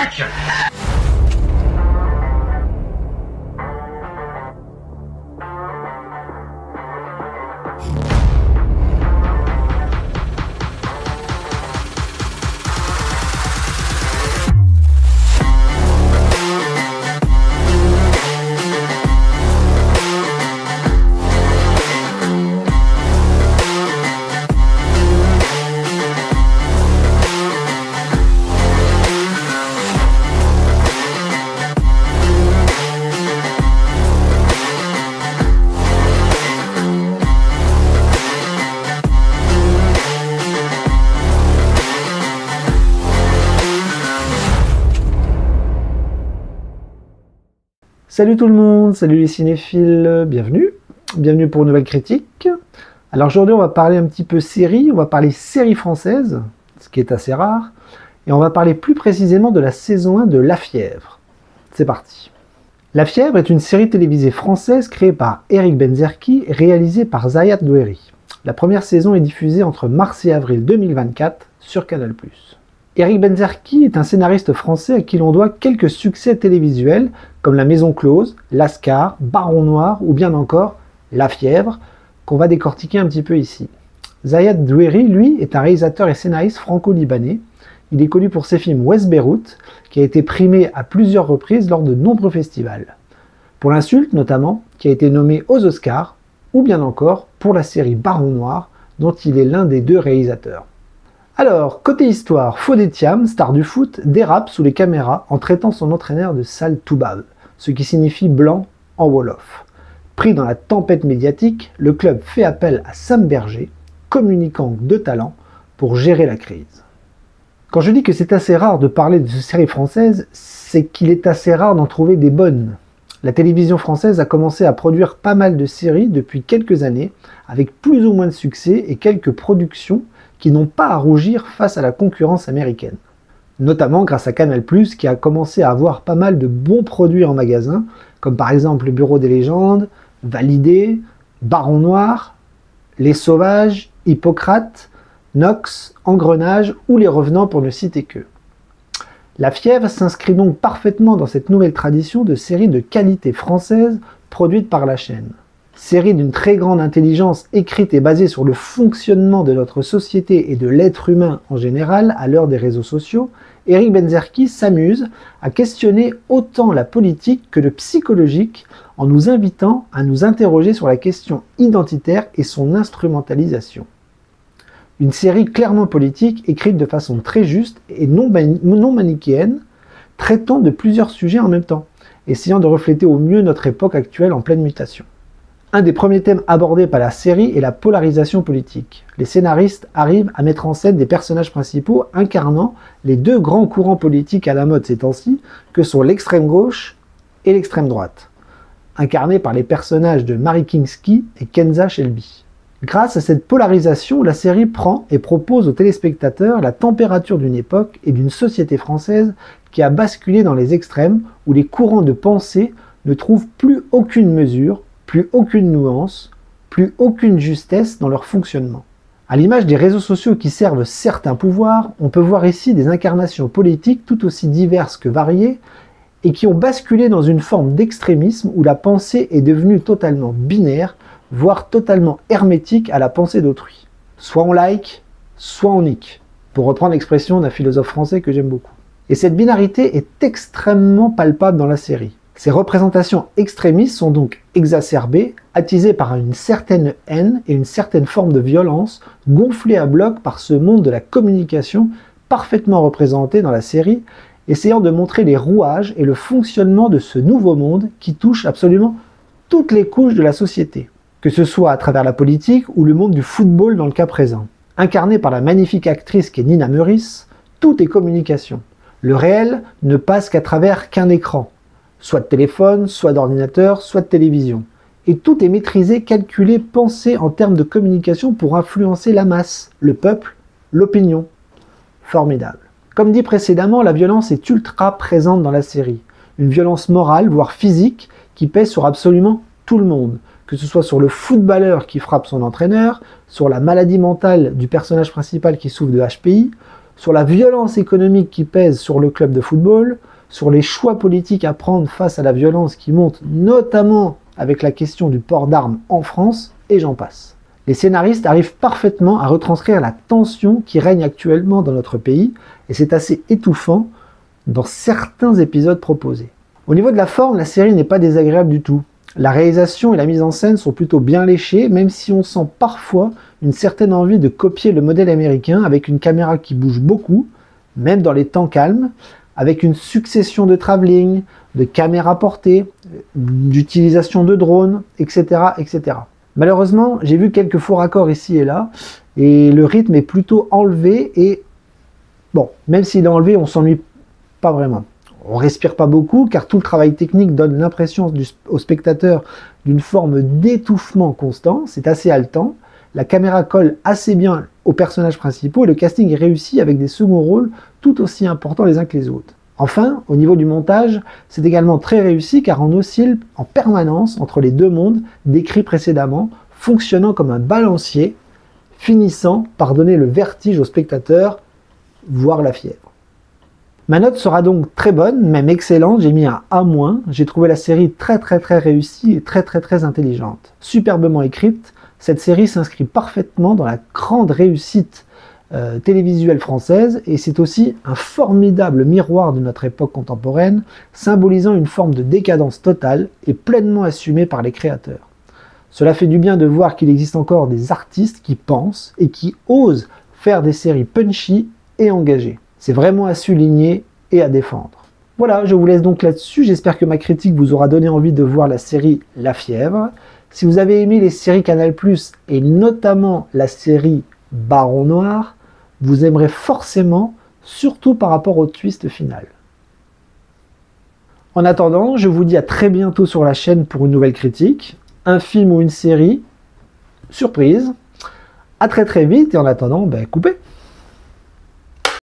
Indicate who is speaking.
Speaker 1: Action!
Speaker 2: Salut tout le monde, salut les cinéphiles, bienvenue pour une nouvelle critique. Alors aujourd'hui on va parler un petit peu série, on va parler série française, ce qui est assez rare, et on va parler plus précisément de la saison 1 de La Fièvre. C'est parti. La Fièvre est une série télévisée française créée par Eric Benzerki et réalisée par Zayat Doueri. La première saison est diffusée entre mars et avril 2024 sur Canal+. Eric Benzerki est un scénariste français à qui l'on doit quelques succès télévisuels comme La Maison Close, Lascar, Baron Noir ou bien encore La Fièvre, qu'on va décortiquer un petit peu ici. Zayat Doueri, lui, est un réalisateur et scénariste franco-libanais. Il est connu pour ses films West Beyrouth, qui a été primé à plusieurs reprises lors de nombreux festivals. Pour L'Insulte notamment, qui a été nommé aux Oscars, ou bien encore pour la série Baron Noir, dont il est l'un des deux réalisateurs. Alors, côté histoire, Fodé Thiam, star du foot, dérape sous les caméras en traitant son entraîneur de sale toubab, ce qui signifie blanc en wolof. Pris dans la tempête médiatique, le club fait appel à Sam Berger, communicant de talent, pour gérer la crise. Quand je dis que c'est assez rare de parler de cette série française, c'est qu'il est assez rare d'en trouver des bonnes. La télévision française a commencé à produire pas mal de séries depuis quelques années, avec plus ou moins de succès et quelques productions qui n'ont pas à rougir face à la concurrence américaine. Notamment grâce à Canal+, qui a commencé à avoir pas mal de bons produits en magasin, comme par exemple Le Bureau des légendes, Validé, Baron Noir, Les Sauvages, Hippocrate, Nox, Engrenage ou Les Revenants pour ne citer que. La Fièvre s'inscrit donc parfaitement dans cette nouvelle tradition de séries de qualité française produite par la chaîne. Série d'une très grande intelligence écrite et basée sur le fonctionnement de notre société et de l'être humain en général à l'heure des réseaux sociaux, Eric Benzerki s'amuse à questionner autant la politique que le psychologique en nous invitant à nous interroger sur la question identitaire et son instrumentalisation. Une série clairement politique, écrite de façon très juste et non manichéenne, traitant de plusieurs sujets en même temps, essayant de refléter au mieux notre époque actuelle en pleine mutation. Un des premiers thèmes abordés par la série est la polarisation politique. Les scénaristes arrivent à mettre en scène des personnages principaux incarnant les deux grands courants politiques à la mode ces temps-ci, que sont l'extrême gauche et l'extrême droite, incarnés par les personnages de Mary Kingsley et Kenza Shelby. Grâce à cette polarisation, la série prend et propose aux téléspectateurs la température d'une époque et d'une société française qui a basculé dans les extrêmes où les courants de pensée ne trouvent plus aucune mesure, plus aucune nuance, plus aucune justesse dans leur fonctionnement. À l'image des réseaux sociaux qui servent certains pouvoirs, on peut voir ici des incarnations politiques tout aussi diverses que variées et qui ont basculé dans une forme d'extrémisme où la pensée est devenue totalement binaire, voire totalement hermétique à la pensée d'autrui. Soit on like, soit on nique, pour reprendre l'expression d'un philosophe français que j'aime beaucoup. Et cette binarité est extrêmement palpable dans la série. Ces représentations extrémistes sont donc exacerbées, attisées par une certaine haine et une certaine forme de violence, gonflées à bloc par ce monde de la communication parfaitement représenté dans la série, essayant de montrer les rouages et le fonctionnement de ce nouveau monde qui touche absolument toutes les couches de la société, que ce soit à travers la politique ou le monde du football dans le cas présent. Incarnée par la magnifique actrice qu'est Nina Meurice, tout est communication. Le réel ne passe qu'à travers qu'un écran, soit de téléphone, soit d'ordinateur, soit de télévision. Et tout est maîtrisé, calculé, pensé en termes de communication pour influencer la masse, le peuple, l'opinion. Formidable. Comme dit précédemment, la violence est ultra présente dans la série. Une violence morale, voire physique, qui pèse sur absolument tout le monde. Que ce soit sur le footballeur qui frappe son entraîneur, sur la maladie mentale du personnage principal qui souffre de HPI, sur la violence économique qui pèse sur le club de football, sur les choix politiques à prendre face à la violence qui monte, notamment avec la question du port d'armes en France, et j'en passe. Les scénaristes arrivent parfaitement à retranscrire la tension qui règne actuellement dans notre pays, et c'est assez étouffant dans certains épisodes proposés. Au niveau de la forme, la série n'est pas désagréable du tout. La réalisation et la mise en scène sont plutôt bien léchées, même si on sent parfois une certaine envie de copier le modèle américain avec une caméra qui bouge beaucoup, même dans les temps calmes, avec une succession de travelling, de caméras portées, d'utilisation de drones, etc., etc. Malheureusement, j'ai vu quelques faux raccords ici et là, et le rythme est plutôt enlevé, et bon, même s'il est enlevé, on s'ennuie pas vraiment. On respire pas beaucoup, car tout le travail technique donne l'impression au spectateur d'une forme d'étouffement constant, c'est assez haletant. La caméra colle assez bien aux personnages principaux, et le casting est réussi avec des seconds rôles tout aussi importants les uns que les autres. Enfin, au niveau du montage, c'est également très réussi car on oscille en permanence entre les deux mondes décrits précédemment, fonctionnant comme un balancier, finissant par donner le vertige au spectateur, voire la fièvre. Ma note sera donc très bonne, même excellente, j'ai mis un A-. J'ai trouvé la série très réussie et très intelligente. Superbement écrite, cette série s'inscrit parfaitement dans la grande réussite télévisuelle française, et c'est aussi un formidable miroir de notre époque contemporaine, symbolisant une forme de décadence totale et pleinement assumée par les créateurs. Cela fait du bien de voir qu'il existe encore des artistes qui pensent et qui osent faire des séries punchy et engagées. C'est vraiment à souligner et à défendre. Voilà, je vous laisse donc là-dessus, j'espère que ma critique vous aura donné envie de voir la série La Fièvre. Si vous avez aimé les séries Canal+, et notamment la série Baron Noir, vous aimerez forcément, surtout par rapport au twist final. En attendant, je vous dis à très bientôt sur la chaîne pour une nouvelle critique, un film ou une série, surprise. À très vite, et en attendant, coupez.